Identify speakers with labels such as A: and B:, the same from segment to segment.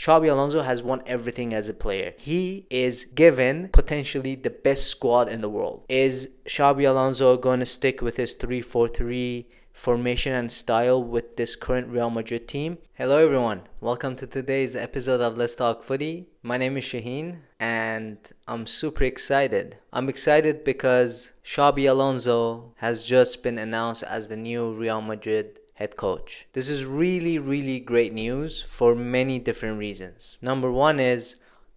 A: Xabi Alonso has won everything as a player. He is given potentially the best squad in the world. Is Xabi Alonso going to stick with his 3-4-3 formation and style with this current Real Madrid team? Hello everyone, welcome to today's episode of Let's Talk Footy. My name is Shaheen and I'm super excited. I'm excited because Xabi Alonso has just been announced as the new Real Madrid head coach. This is really great news for many different reasons. Number one is,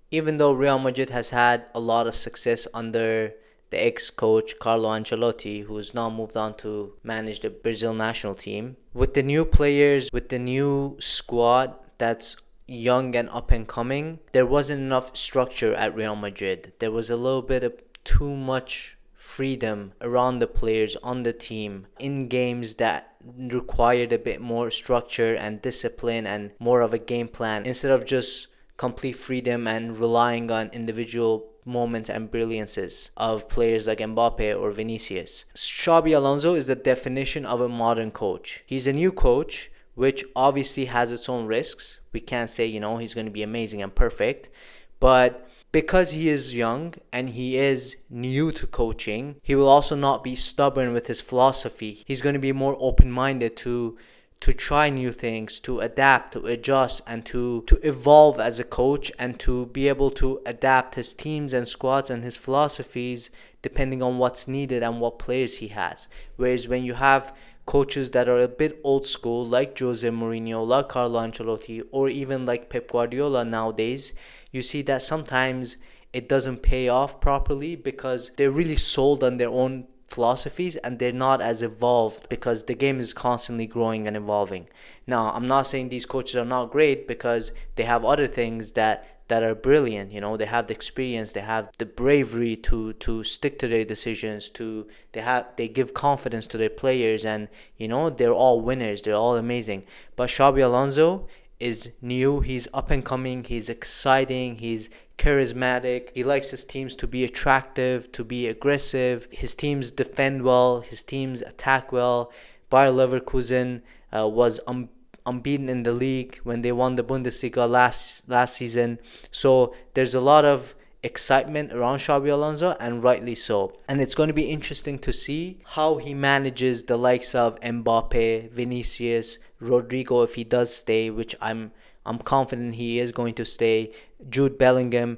A: even though Real Madrid has had a lot of success under the ex-coach Carlo Ancelotti, who has now moved on to manage the Brazil national team, with the new players, with the new squad that's young and up and coming, there wasn't enough structure at Real Madrid. There was a little bit of too much freedom around the players on the team in games that required a bit more structure and discipline and more of a game plan, instead of just complete freedom and relying on individual moments and brilliances of players like Mbappe or Vinicius. Xabi Alonso is the definition of a modern coach. He's a new coach, which obviously has its own risks. We can't say, he's going to be amazing and perfect, but because he is young and he is new to coaching, he will also not be stubborn with his philosophy. He's going to be more open-minded to try new things, to adapt, to adjust, and to evolve as a coach, and to be able to adapt his teams and squads and his philosophies depending on what's needed and what players he has. Whereas when you have coaches that are a bit old school, like Jose Mourinho, like Carlo Ancelotti, or even like Pep Guardiola nowadays, you see that sometimes it doesn't pay off properly because they're really sold on their own philosophies and they're not as evolved because the game is constantly growing and evolving. Now, I'm not saying these coaches are not great, because they have other things that are brilliant. They have the experience, they have the bravery to stick to their decisions, they give confidence to their players, and they're all winners, they're all amazing. But Xabi Alonso is new, he's up and coming, he's exciting, he's charismatic, he likes his teams to be attractive, to be aggressive, his teams defend well, his teams attack well. Bayer Leverkusen was unbeaten in the league when they won the Bundesliga last season. So there's a lot of excitement around Xabi Alonso, and rightly so. And it's going to be interesting to see how he manages the likes of Mbappe, Vinicius, Rodrigo, if he does stay, which I'm confident he is going to stay, Jude Bellingham.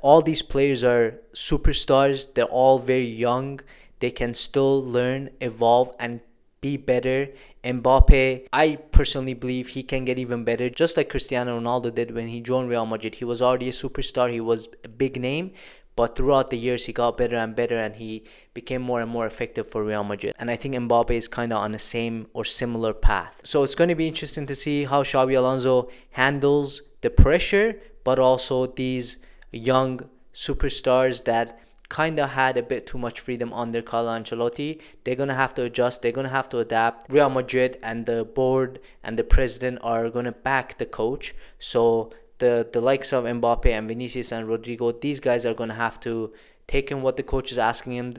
A: All these players are superstars. They're all very young. They can still learn, evolve, and be better. Mbappe, I personally believe he can get even better, just like Cristiano Ronaldo did when he joined Real Madrid. He was already a superstar, he was a big name, but throughout the years he got better and better, and he became more and more effective for Real Madrid. And I think Mbappe is kind of on the same or similar path. So it's going to be interesting to see how Xabi Alonso handles the pressure, but also these young superstars that kind of had a bit too much freedom under Carlo Ancelotti. They're going to have to adjust. They're going to have to adapt. Real Madrid and the board and the president are going to back the coach. So the likes of Mbappe and Vinicius and Rodrigo, these guys are going to have to take in what the coach is asking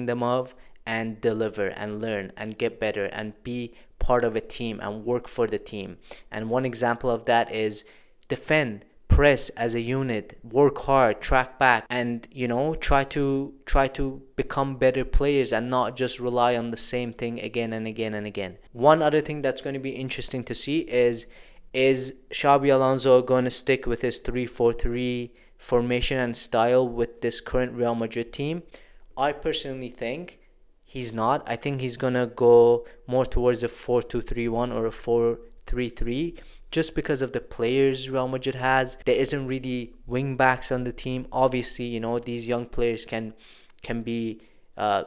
A: them of, and deliver and learn and get better and be part of a team and work for the team. And one example of that is defend, press as a unit, work hard, track back, and try to become better players and not just rely on the same thing again and again and again. One other thing that's going to be interesting to see is Xabi Alonso going to stick with his 3-4-3 formation and style with this current Real Madrid team? I personally think he's not. I think he's going to go more towards a 4-2-3-1 or a 4-3-3, just because of the players Real Madrid has. There isn't really wing backs on the team. Obviously, these young players can be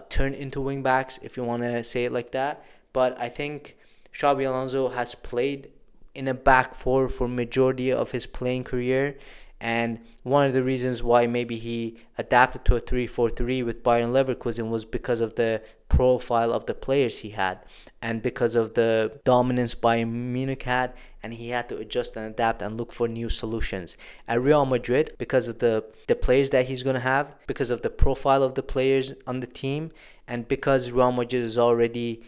A: turned into wing backs, if you want to say it like that. But I think Xabi Alonso has played in a back four for majority of his playing career, and one of the reasons why maybe he adapted to a 3-4-3 with Bayer Leverkusen was because of the profile of the players he had, and because of the dominance Bayern Munich had, and he had to adjust and adapt and look for new solutions. At Real Madrid, because of the players that he's going to have, because of the profile of the players on the team, and because Real Madrid is already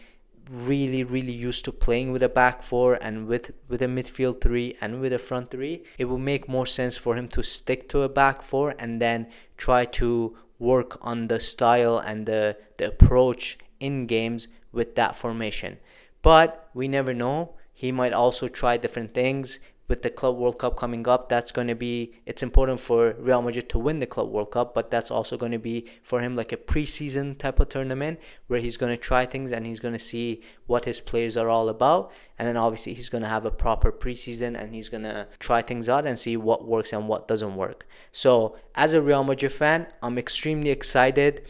A: really used to playing with a back four and with a midfield three and with a front three, it will make more sense for him to stick to a back four and then try to work on the style and the approach in games with that formation. But we never know. He might also try different things. With the Club World Cup coming up, it's important for Real Madrid to win the Club World Cup, but that's also going to be for him like a preseason type of tournament where he's going to try things and he's going to see what his players are all about. And then obviously he's going to have a proper preseason and he's going to try things out and see what works and what doesn't work. So as a Real Madrid fan, I'm extremely excited.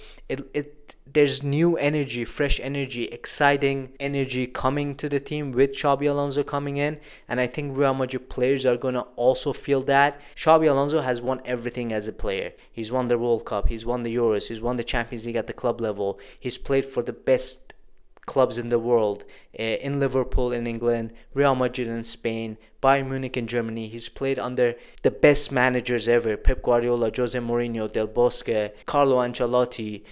A: There's new energy, fresh energy, exciting energy coming to the team with Xabi Alonso coming in. And I think Real Madrid players are going to also feel that. Xabi Alonso has won everything as a player. He's won the World Cup, he's won the Euros, he's won the Champions League at the club level. He's played for the best clubs in the world, in Liverpool in England, Real Madrid in Spain, Bayern Munich in Germany. He's played under the best managers ever: Pep Guardiola, Jose Mourinho, Del Bosque, Carlo Ancelotti,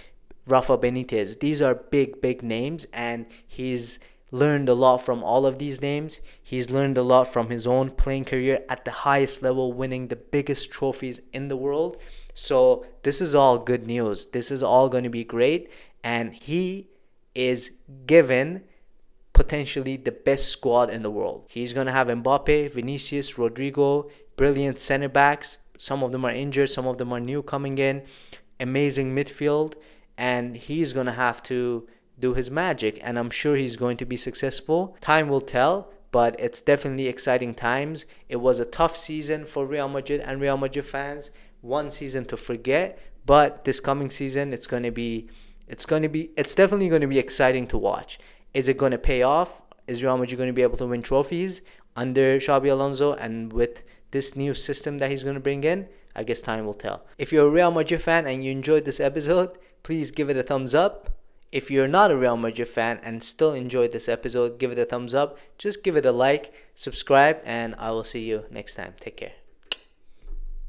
A: Rafa Benitez. These are big names, and he's learned a lot from all of these names. He's learned a lot from his own playing career at the highest level, winning the biggest trophies in the world. So this is all good news. This is all going to be great, and he is given potentially the best squad in the world. He's going to have Mbappe, Vinicius, Rodrigo, brilliant center backs. Some of them are injured, some of them are new coming in. Amazing midfield. And he's going to have to do his magic, and I'm sure he's going to be successful. Time will tell, but it's definitely exciting times. It was a tough season for Real Madrid and Real Madrid fans. One season to forget, but this coming season it's definitely going to be exciting to watch. Is it going to pay off? Is Real Madrid going to be able to win trophies under Xabi Alonso and with this new system that he's going to bring in? I guess time will tell. If you're a Real Madrid fan and you enjoyed this episode, please give it a thumbs up. If you're not a Real Madrid fan and still enjoyed this episode, give it a thumbs up. Just give it a like, subscribe, and I will see you next time. Take care.